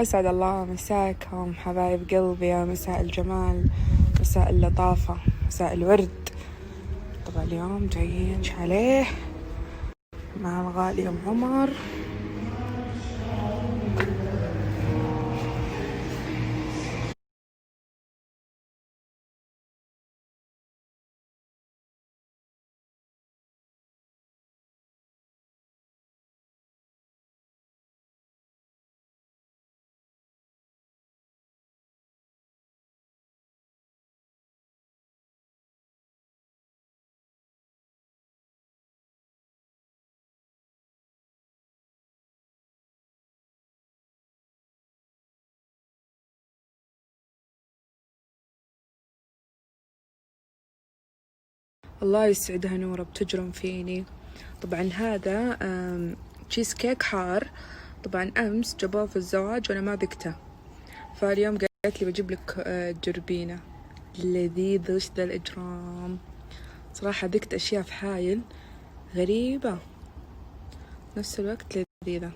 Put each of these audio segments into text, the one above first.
أسعد الله مساكم حبايب قلبي، يا مساء الجمال، مساء اللطافة، مساء الورد. طبعا اليوم جايين شاليه مع الغالي أم عمر. الله يسعدها نورة بتجرم فيني. طبعا هذا تشيز كيك حار، طبعا أمس جابوه في الزواج وأنا ما ذقته، فاليوم قالت لي بجيب لك تجربينه. لذيذ، وش ذا الإجرام. صراحة ذقت أشياء في حايل غريبة نفس الوقت لذيذة.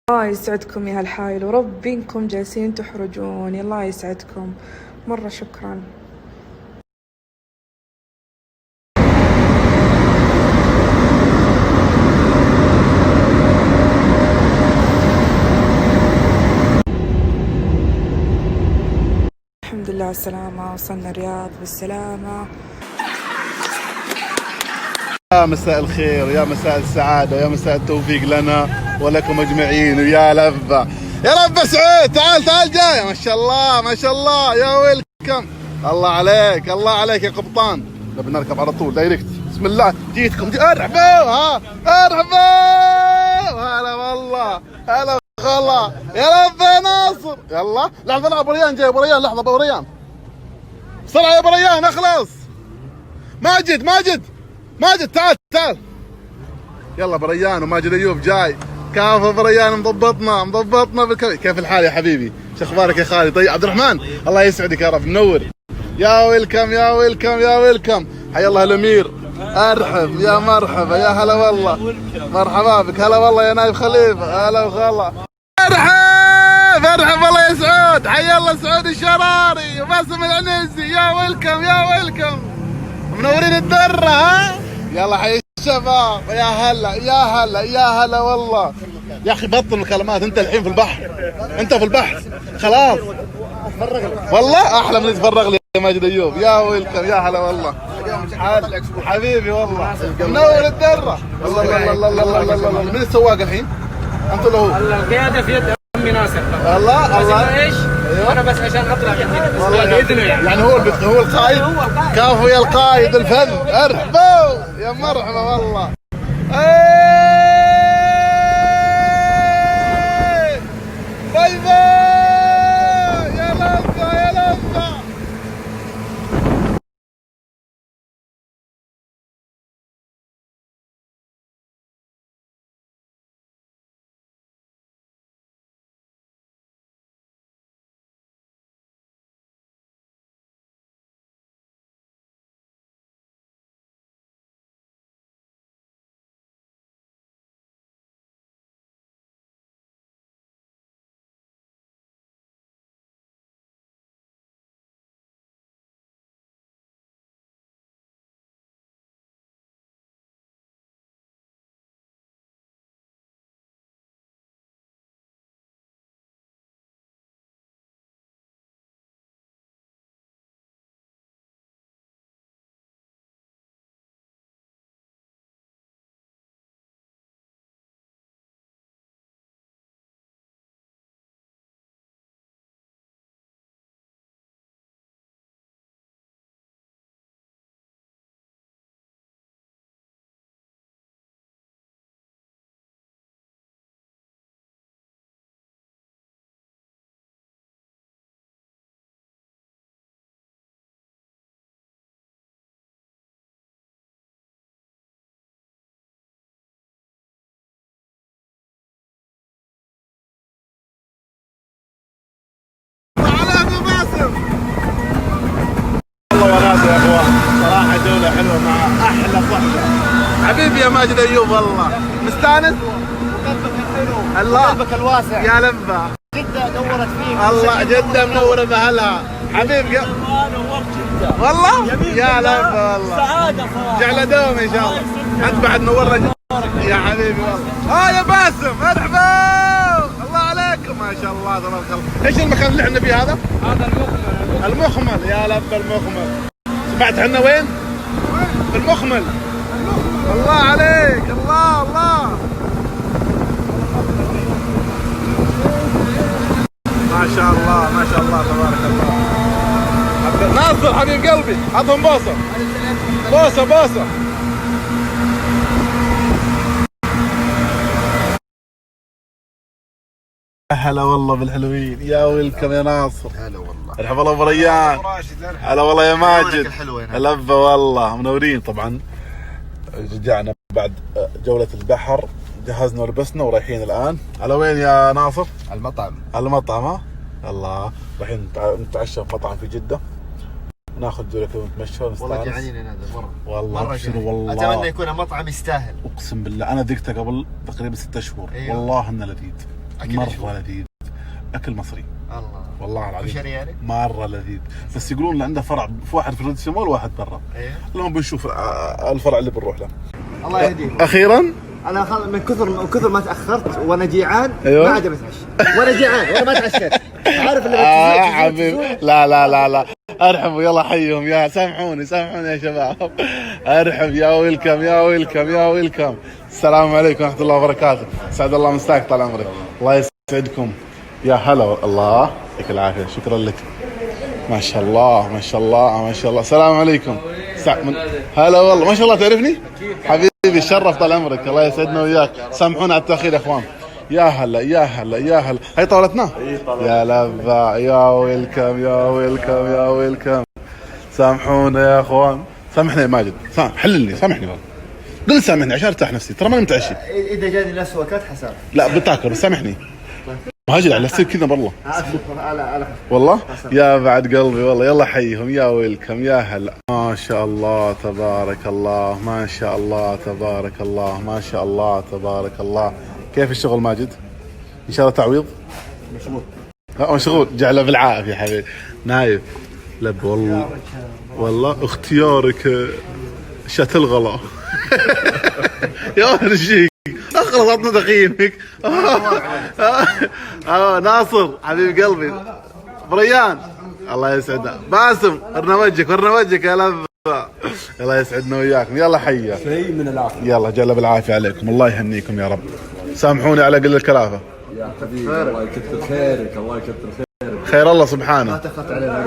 الله يسعدكم يا هالحايل، وربي إنكم جالسين تحرجوني. الله يسعدكم مرة، شكرا. الحمد لله على السلامة، وصلنا الرياض بالسلامة. يا مساء الخير، يا مساء السعادة، يا مساء التوفيق لنا ولكم أجمعين، ويا لبة يا لبة سعود. تعال جاي، ما شاء الله ما شاء الله، يا ويلكم. الله عليك الله عليك يا قبطان. نبي نركب على طول دايركت. بسم الله، جيتكم ارحبوا ارحبوا. هلا والله، هلا والله يا لبة ناصر. يلا لحظة، ابو ريان جاي، ابو ريان لحظة، ابو ريان بسرعة يا ابو ريان اخلص. ماجد تعال يلا. بريان وماجد ايوب جاي. كافو بريان، مضبطنا كيف الحال يا حبيبي؟ شو اخبارك يا خالي؟ طيب عبد الرحمن الله يسعدك يا رب، منور. يا ويلكم. حيا الله الامير. ارحب يا مرحبا، يا هلا والله، مرحبا بك. هلا والله يا نايف خليفه، هلا والله. ارحب الله يا سعود. حيا الله سعود الشراري وباسم العنزي. يا ويلكم منورين الدره. ها يلا حي الشباب. يا هلا والله. يا اخي بطل الكلمات، انت الحين في البحر، انت في البحر خلاص. والله احلى من يتفرغ لي يا ماجد ايوب. يا ويلكم، يا هلا والله حبيبي والله، منور الدره. الله من السواق الحين؟ انت ولا هو؟ القياده في يد عمي ناصر. الله ايش؟ انا بس عشان اطلع باذنه يعني هو القائد. كافو يا القائد الفن. ارحبوا يا مرحبا والله. باي يا لبة. صراحة جولة حلوة مع أحلى صحبة. حبيبي يا ماجد أيوب والله مستانس. وقلبك حلو. الله قلبك الواسع. يا لبه. جدة نورت فيك. الله جدة منورة بأهلها. حبيب نورت جدة. والله يا لبه والله. سعادة صراحة. جعل دوم ان شاء الله. انت بعد نورنا يا حبيبي والله. يا باسم مرحبا. الله عليكم ما شاء الله تبارك الله. ايش المكان اللي احنا فيه هذا؟ هذا المخمل. يا لب المخمل. سمعت احنا وين؟ في المخمل. الله عليك. الله الله ما شاء الله ما شاء الله تبارك الله. ناصر حبيب قلبي عطهم بوسه بوسه بوسه. هلا والله بالحلوين. يا ويلكم يا ناصر. هلا والله. مرحبا الله ابو ريان. هلا والله يا ماجد. الحلوة لبه والله منورين. طبعا رجعنا بعد جولة البحر، جهزنا ولبسنا ورايحين الان على وين يا ناصر؟ المطعم. على المطعم. ها الله رايحين نتعشى في مطعم في جدة، ناخذ جولة كذا نتمشى ونستانس. والله جعانين يا نادر مرة. والله مرة ابشر جعانين. والله. اتمنى يكون مطعم يستاهل. اقسم بالله انا ذقته قبل تقريبا 6 شهور. أيوه. والله انه لذيذ. أكل مرة شو؟ لذيذ. اكل مصري. الله. والله العظيم. كشري يعني؟ مرة لذيذ. بس يقولون عنده فرع، في واحد في الريدسون مول وواحد برا. ايوه. اليوم بنشوف الفرع اللي بنروح له. الله يهديك. اخيرا انا من كثر ما تاخرت وانا جيعان. أيوه. ما عاد اتعشى. وانا جيعان وانا ما تعشيت. عارف اللي حبيب. لا لا لا لا ارحبوا يلا حيهم يا سامحوني سامحوني يا شباب. ارحب يا ويلكم يا ويلكم يا ويلكم. السلام عليكم ورحمة الله وبركاته. سعد الله مساك طال عمرك. الله يسعدكم. يا هلا الله يعطيك العافية. شكرا لك. ما شاء الله ما شاء الله ما شاء الله. السلام عليكم. هلا والله ما شاء الله. تعرفني حبيبي الشرف طال عمرك. الله يسعدنا وياك. سامحونا على التأخير يا اخوان. يا هلا يا هلا يا هلا. هي طاولتنا يا لبا. يا ويلكم يا ويلكم يا ويلكم. سامحونا يا اخوان. سامحني يا ماجد. حللني سامحني والله. قل سامحني عشان ارتاح نفسي. ترى ماني متعشي. اذا جاني ناس وكات حساب. لا بتاكل بس سامحني. مهاجر على السير كذا والله. لا والله يا بعد قلبي والله. يلا حيهم يا ويلكم يا هلا. ما شاء الله تبارك الله ما شاء الله تبارك الله ما شاء الله تبارك الله. كيف الشغل ماجد؟ ان شاء الله تعويض؟ مشغول. مشغول. جعله بالعافيه يا حبيبي. نايف. لب والله والله اختيارك شات الغلا. يا ورجيك اخلص عطنا تقييمك. ناصر حبيب قلبي. بريان الله يسعدك. باسم ورنا وجهك ورنا وجهك يا لبا. الله يسعدنا وياكم. يلا حيا شيء من العافية. يلا جل بالعافيه عليكم. الله يهنيكم يا رب. سامحوني على قله الكلافه. يا حبيبي الله يكثر خيرك. الله يكثر خيرك. خير الله سبحانه. ما تاخرت علينا.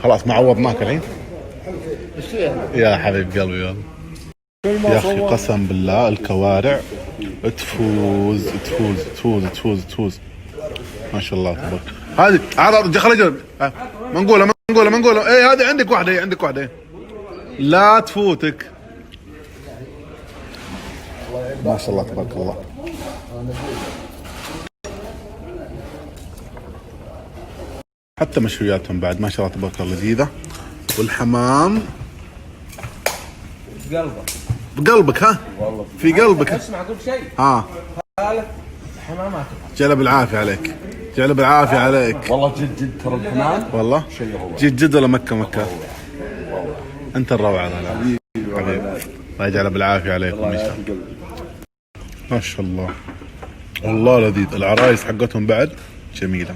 خلاص ما عوضناك الحين. يا حبيب قلبي والله. يا اخي قسم بالله الكوارع تفوز تفوز تفوز تفوز تفوز. ما شاء الله تبارك. هذه عرض خلينا منقوله منقوله منقوله. ايه هذه عندك واحده. ايه عندك واحده. لا تفوتك. ما شاء الله تبارك الله. حتى مشوياتهم بعد ما شاء الله تبارك الله لذيذه. والحمام قلبك بقلبك. ها والله في قلبك. اسمع اقول شيء. ها ثالث حمامات. جعله بالعافيه عليك. جعله بالعافيه عليك. والله جد جد ترى الحمام والله شيء هو. جد جد ولا مكه مكه. انت الروعه لا حبيبي. الله يجعله بالعافيه عليكم ان شاء الله. ما شاء الله والله لذيذ. العرايس حقتهم بعد جميله.